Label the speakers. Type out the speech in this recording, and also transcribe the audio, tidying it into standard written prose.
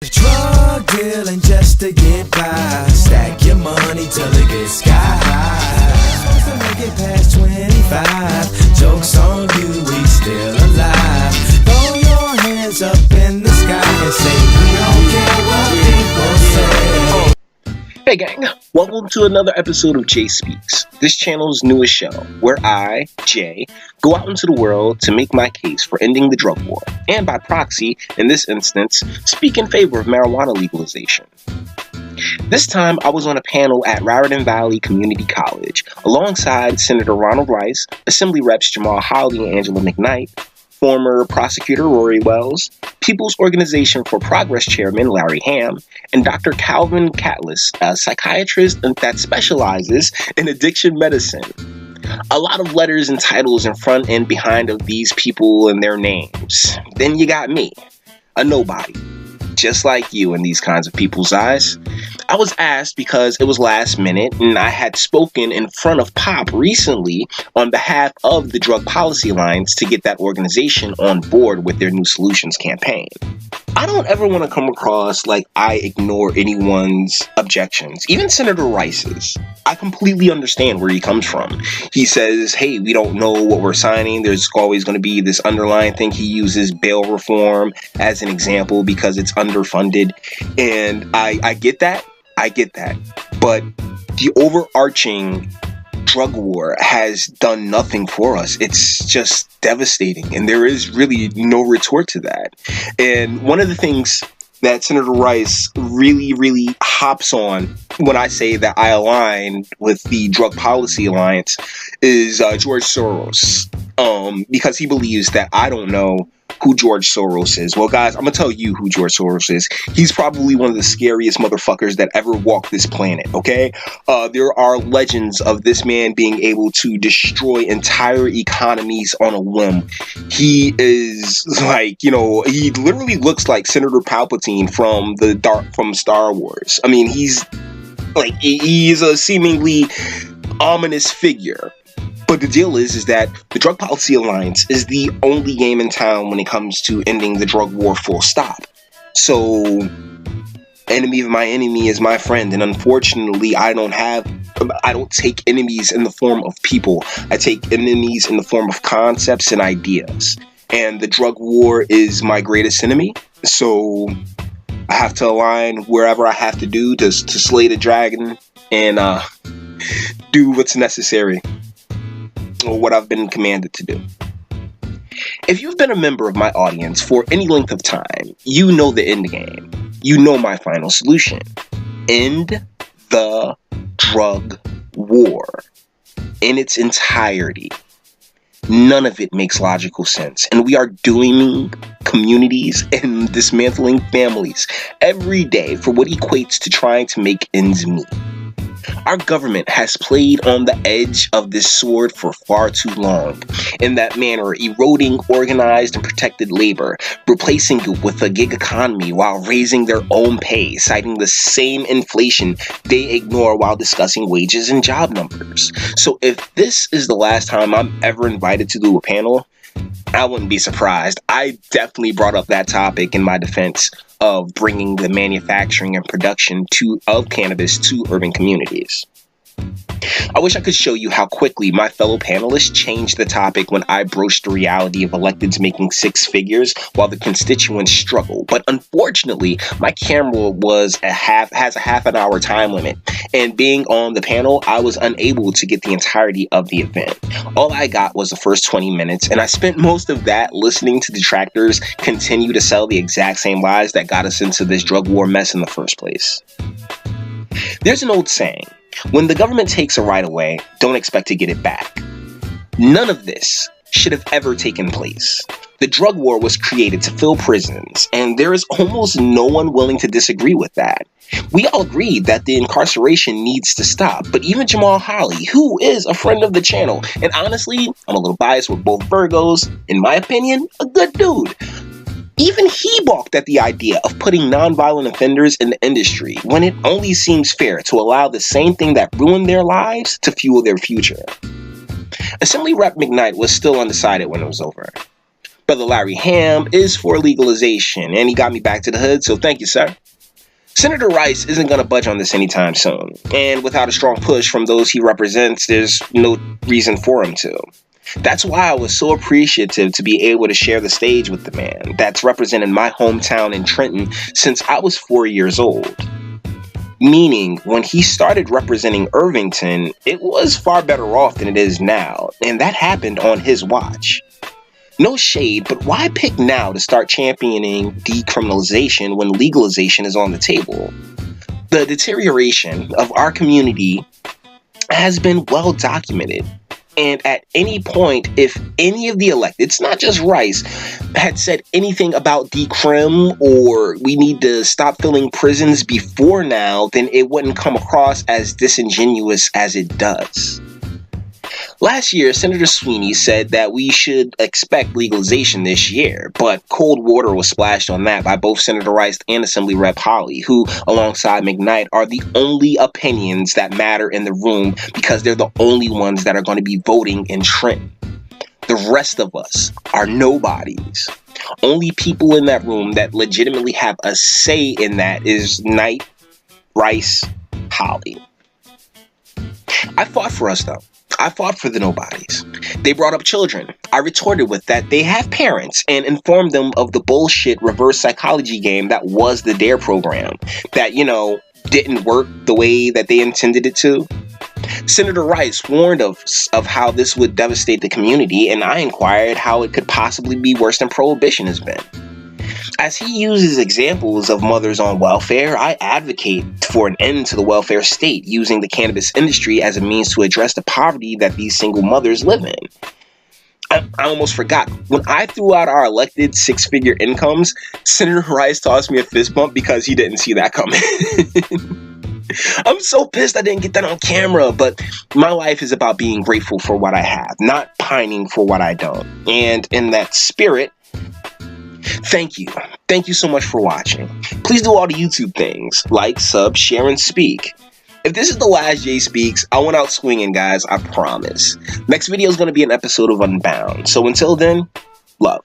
Speaker 1: Drug dealing just to get by. Stack your money till it gets sky high. Supposed to make it past 25. Joke's on you, we still alive. Throw your hands up in the sky and say we don't care what people say.
Speaker 2: Hey gang, welcome to another episode of Jay Speaks, this channel's newest show, where I, Jay, go out into the world to make my case for ending the drug war, and by proxy, in this instance, speak in favor of marijuana legalization. This time, I was on a panel at Raritan Valley Community College, alongside Senator Ronald, Assembly Reps Jamel, Holley, and Angela McKnight, former Prosecutor Rory, People's Organization for Progress Chairman Larry Hamm, and Dr. Calvin Chatlos, a psychiatrist that specializes in addiction medicine. A lot of letters and titles in front and behind of these people and their names. Then you got me, a nobody, just like you in these kinds of people's eyes. I was asked because it was last minute and I had spoken in front of P.O.P recently on behalf of the Drug Policy Alliance to get that organization on board with their new solutions campaign. I don't ever want to come across like I ignore anyone's objections, even Senator Rice's. I completely understand where he comes from. He says, hey, we don't know what we're signing. There's always going to be this underlying thing. He uses bail reform as an example because it's underfunded. And I get that. But the overarching drug war has done nothing for us. It's just devastating. And there is really no retort to that. And one of the things that Senator Rice really hops on when I say that I align with the Drug Policy Alliance is George Soros. Because he believes that I don't know who George Soros is. Well, guys, I'm gonna tell you who George Soros is. He's probably one of the scariest motherfuckers that ever walked this planet, okay? There are legends of this man being able to destroy entire economies on a whim. He is like, he literally looks like Senator Palpatine from Star Wars. I mean, he's a seemingly ominous figure. But the deal is that the Drug Policy Alliance is the only game in town when it comes to ending the drug war full stop. So, enemy of my enemy is my friend, and unfortunately, I don't take enemies in the form of people. I take enemies in the form of concepts and ideas. And the drug war is my greatest enemy, so I have to align wherever I have to do to slay the dragon and do what's necessary. Or what I've been commanded to do. If you've been a member of my audience for any length of time, you know the end game. You know my final solution. End the drug war in its entirety. None of it makes logical sense, and we are dooming communities and dismantling families every day for what equates to trying to make ends meet. Our government has played on the edge of this sword for far too long, in that manner eroding organized and protected labor, replacing it with a gig economy while raising their own pay, citing the same inflation they ignore while discussing wages and job numbers. So if this is the last time I'm ever invited to do a panel, I wouldn't be surprised. I definitely brought up that topic in my defense of bringing the manufacturing and production of cannabis to urban communities. I wish I could show you how quickly my fellow panelists changed the topic when I broached the reality of electeds making six figures while the constituents struggle. But unfortunately, my camera has a half an hour time limit. And being on the panel, I was unable to get the entirety of the event. All I got was the first 20 minutes, and I spent most of that listening to detractors continue to sell the exact same lies that got us into this drug war mess in the first place. There's an old saying, when the government takes a right away, don't expect to get it back. None of this should have ever taken place. The drug war was created to fill prisons, and there is almost no one willing to disagree with that. We all agreed that the incarceration needs to stop, but even Jamel Holley, who is a friend of the channel, and honestly, I'm a little biased with both Virgos, in my opinion, a good dude. Even he balked at the idea of putting nonviolent offenders in the industry when it only seems fair to allow the same thing that ruined their lives to fuel their future. Assembly Rep McKnight was still undecided when it was over. Brother Larry Hamm is for legalization, and he got me back to the hood, so thank you, sir. Senator Rice isn't going to budge on this anytime soon, and without a strong push from those he represents, there's no reason for him to. That's why I was so appreciative to be able to share the stage with the man that's represented my hometown in Trenton since I was 4 years old. Meaning, when he started representing Irvington, it was far better off than it is now, and that happened on his watch. No shade, but why pick now to start championing decriminalization when legalization is on the table? The deterioration of our community has been well documented. And at any point, if any of the elected, it's not just Rice, had said anything about decrim or we need to stop filling prisons before now, then it wouldn't come across as disingenuous as it does. Last year, Senator Sweeney said that we should expect legalization this year, but cold water was splashed on that by both Senator Rice and Assembly Rep Holley, who, alongside McKnight, are the only opinions that matter in the room because they're the only ones that are going to be voting in Trenton. The rest of us are nobodies. Only people in that room that legitimately have a say in that is Knight, Rice, Holley. I fought for us, though. I fought for the nobodies. They brought up children. I retorted with that they have parents and informed them of the bullshit reverse psychology game that was the DARE program that, didn't work the way that they intended it to. Senator Rice warned of how this would devastate the community, and I inquired how it could possibly be worse than prohibition has been. As he uses examples of mothers on welfare, I advocate for an end to the welfare state using the cannabis industry as a means to address the poverty that these single mothers live in. I almost forgot. When I threw out our elected six-figure incomes, Senator Rice tossed me a fist bump because he didn't see that coming. I'm so pissed I didn't get that on camera, but my life is about being grateful for what I have, not pining for what I don't. And in that spirit, thank you. Thank you so much for watching. Please do all the YouTube things. Like, sub, share, and speak. If this is the last Jay Speaks, I went out swinging, guys. I promise. Next video is going to be an episode of Unbound. So until then, love.